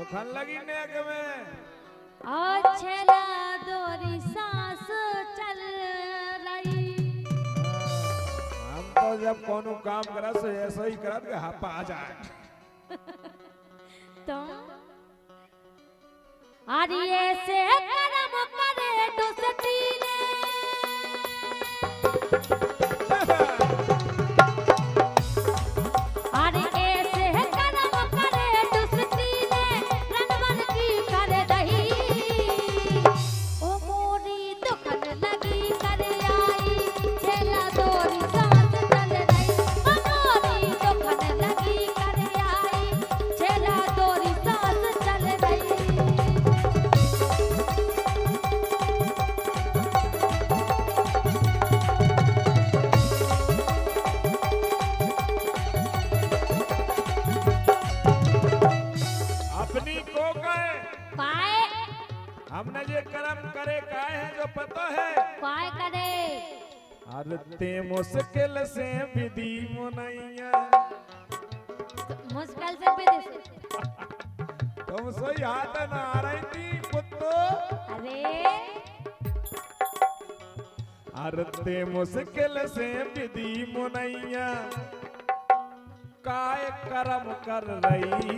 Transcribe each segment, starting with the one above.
दुखन लगी नेक में और छेला दोरी सांस चल रही। हम तो जब कोनो काम करत से ऐसा ही करत के हापा आ जाए। तो आरिये से करम करे दुसती ने हमने ये कर्म करे काहे है जो पता है काय करे अरते मुश्किल से विधि मुनैया मुश्किल से विधि तुम सोई हाथ ना आ रही थी पुत्तो अरे अरते मुश्किल से विधि मुनैया काय कर्म कर रही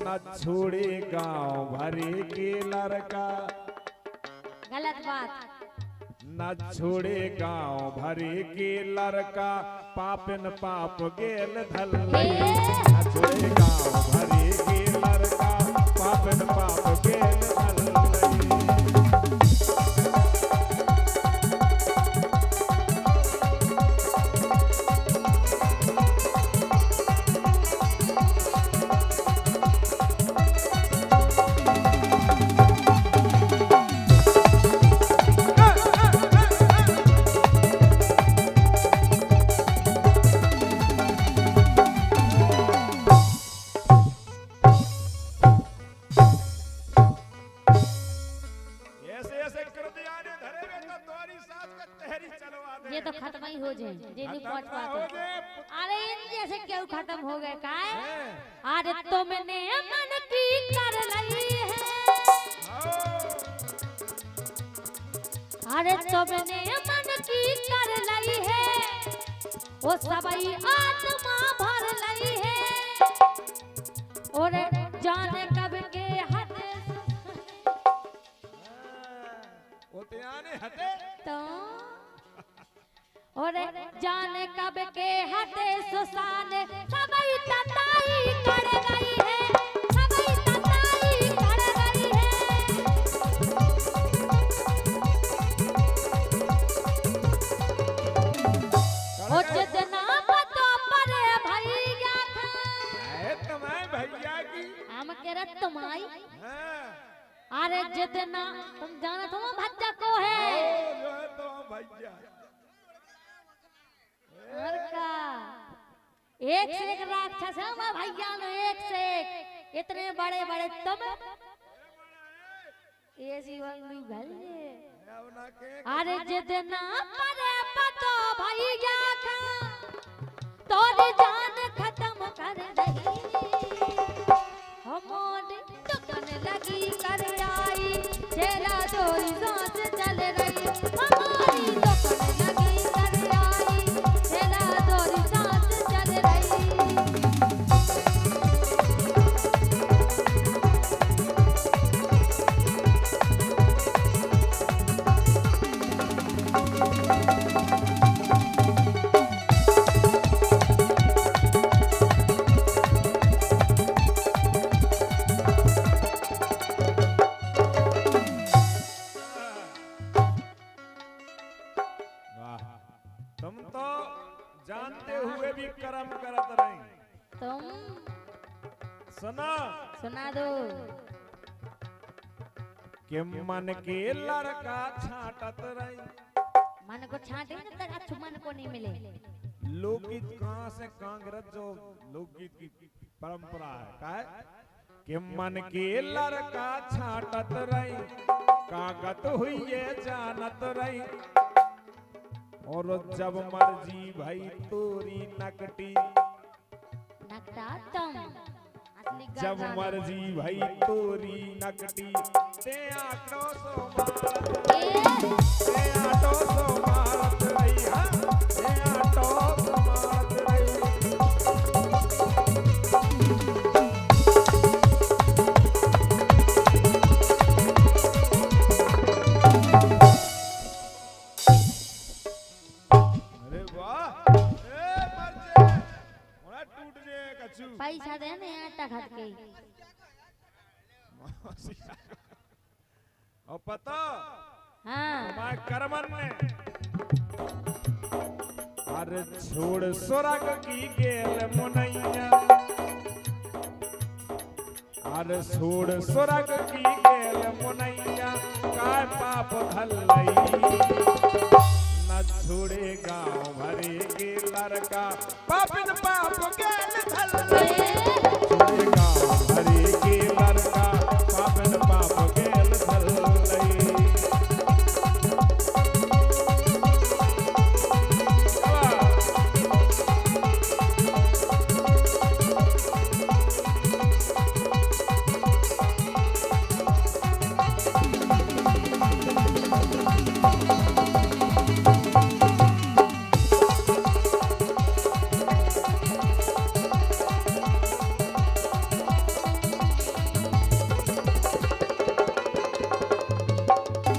न छोड़े गांव भरे के लड़का गलत बात न छोड़े गांव भरे के लड़का पापन पाप गेल धल न छोड़े गांव भरे के लड़का पापन पाप गेल धल ये तो खत्म ही हो जाए जेनी पहुंच पाते अरे इन जैसे क्यों खत्म हो गए काय अरे तुमने मन की कर रही है अरे तुमने मन की कर रही है वो सबई आत्मा भर रही है और जाने कब के हटे होते आने हटे तो और जाने कब के हटे सुसान सबई तताई कर गई है सबई तताई कर गई है ओ जितना पतो परे भैया था है तुम्हारे भैया की हम के रत तुम्हारी हां अरे जितना तुम जाना तुम भज्जा को है जो है तो भैया का एक से एक राक्षस है मैं भैया ने एक से एक इतने बड़े बड़े तुम ऐसी बंदी भले अरे जितना परे पतो भैया का तोरी जान खत्म कर रही हमारी दुकान लगी कर आई तेरा डोरी सांस चल रही हमारी दुकान लगी कर आई तेरा डोरी सांस चल रही तुम तो जानते हुए भी कर्म करत रही तुम सुना सुना दो कि मन के लड़का छाटत रही मन को छाटे ना तक अच्छु मन को नहीं मिले लोकगीत कहाँ से कांग्रेस जो लोकगीत की परंपरा है का है कि मन के लड़का छाटत रही कागत हुई ये जानत रही और जब मर्जी भाई तोरी नकटी नकटा तुम जब मर्जी भई तोरी नकटी ते आटो सो मारत ते आटो सो मारत रही ते आटो सो मारत रही। अरे वाह ए मर्जे मोड़ा टूट जे कछु पैसा दे ने आटा खट के और पता हाँ मैं करमन में अरे छोड़ सुरग की गेल मुनैया अरे छोड़ सुरग की गेल मुनैया काय पाप धलई न छोड़े गाँव भरे के लड़का पापिन पाप गेल धलई छोड़े गाँव भरे के लड़का पापिन पाप गेल धलई।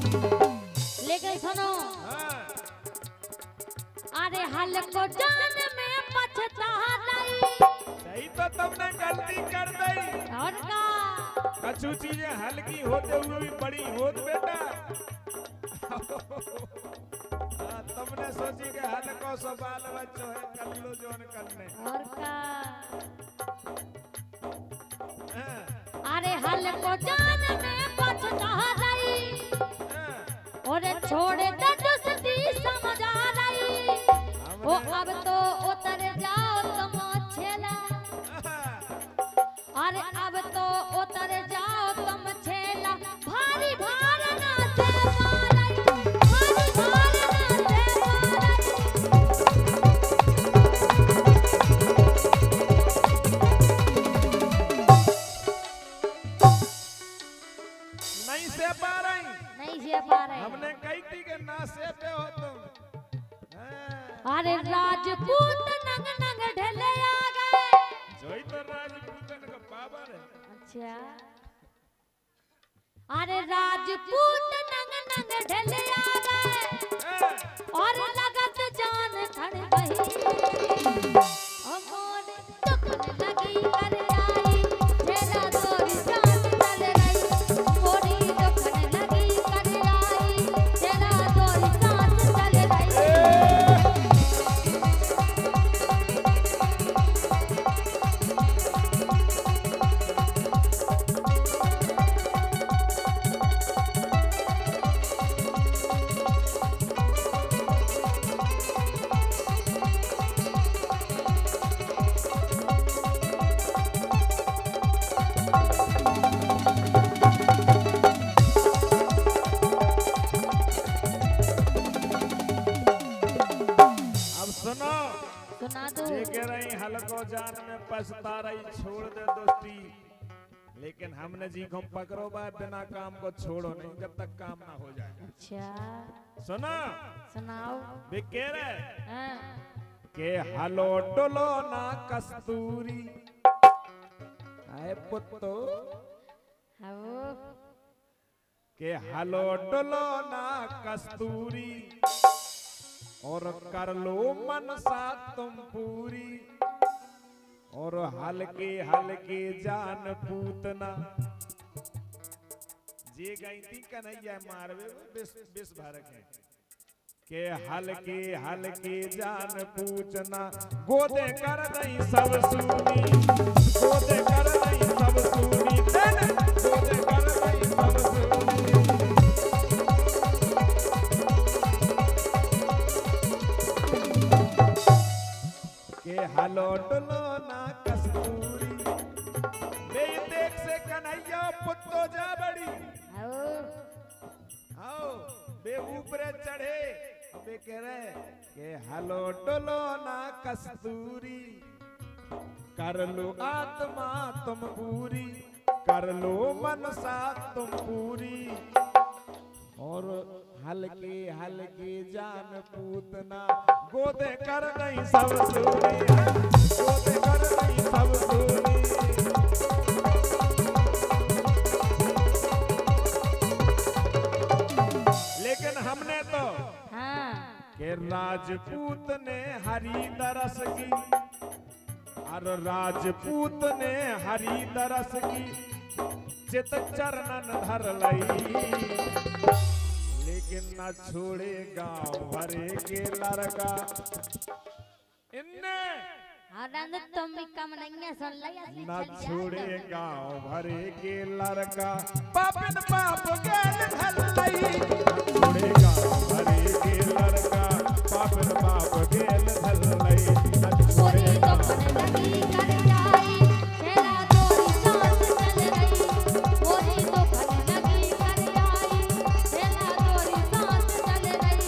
लेकिन सुनो अरे हल को जान में पछता नहीं सही तो तुमने गलती कर दी और का कछु चीजें हल्की होते हुए भी बड़ी होत बेटा। तुमने सोची कि हल्को सो बाल बच्चों है कर लो जोन करने और का हाँ, अरे हल को जान में पछता नहीं हाँ, और छोड़े दे दुस्ती समझ आ रही ओ अब तो उतर जाओ तुम छेला हाँ, अरे अब तो उतर जाओ तुम छेला भारी भार ना से मारई भारी भार ना से नहीं से पा रही नहीं से पा रहे हमने कही थी कि ना से पे हो तुम हाँ, अरे राजपूत नंग नंग ढले आ गए जोई तो राजपूतन का पावर है। अच्छा अरे राजपूत नंग नंग ढले आ गए हाँ, और लगत जान खड़ गई अमोर दुखन लगी कर आई तेरा तोरी जान चल रही मोरी दुखन लगी कर आई तेरा तोरी जान चल रही अब सुनो सुना दो ये कह रही हल्को जान में पछता रही छोड़ दे दोस्ती लेकिन हमने जी को पकड़ो बा बिना काम को छोड़ो नहीं जब तक काम ना हो जाए। अच्छा सुना सुनाओ वे कह रहे हाँ के हलो डोलो ना कस्तूरी आए पुत्तो आओ के हलो डोलो ना कस्तूरी और कर लो मनसा तुम पूरी और हल्के हल्के जान पूतना जे गई थी कन्हैया मारवे बिस भरक है के हल्के हल्के जान पूछना गोदे कर नहीं सब सुनी गोदे कर नहीं सब सुनी गोदे कर नहीं सब सुनी के हलो डुलो ना कस्तूरी बे देख से कन्हैया पुत्तो जा बड़ी आओ आओ बे ऊपरे चढ़े अबे कह रहे के हलो डुलो ना कस्तूरी कर लो आत्मा तुम पूरी, कर लो मनसा तुम पूरी। और हल्के हल्के जान पूतना, गोदे कर नहीं सब सूरी, गोदे कर नहीं सब सूरी। लेकिन हमने तो हाँ के राजपूत ने हरी दरस की, और राजपूत ने हरी दरस की चित चरणन धर लई। लेकिन न छोड़े गाँव भरे के लड़का इन्ने, आनंद तुम भी कम नहीं है सुन लिया न छोड़े गाँव भरे के लड़का, पापन पाप गेल धर लई। न छोड़े गाँव भरे के लड़का, पापन पाप गेल धर लई। न छोड़े पूरी तो मन लगी कर आई, तेरा तोरी सांस चल रही। पूरी तो मन लगी कर आई, तेरा तोरी सांस चल रही।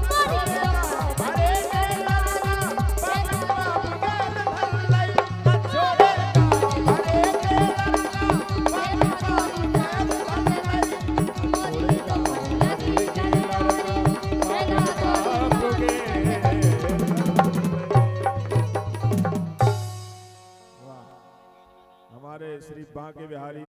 पूरी तो मन भरे के लड़का, पापन पाप गेल धर लई। न छोड़े गाँव भरे के लड़का, पापन पाप गेल धर लई। पूरी तो मन लगी कर आई, तेरा तोरी हमारे श्री बांके बिहारी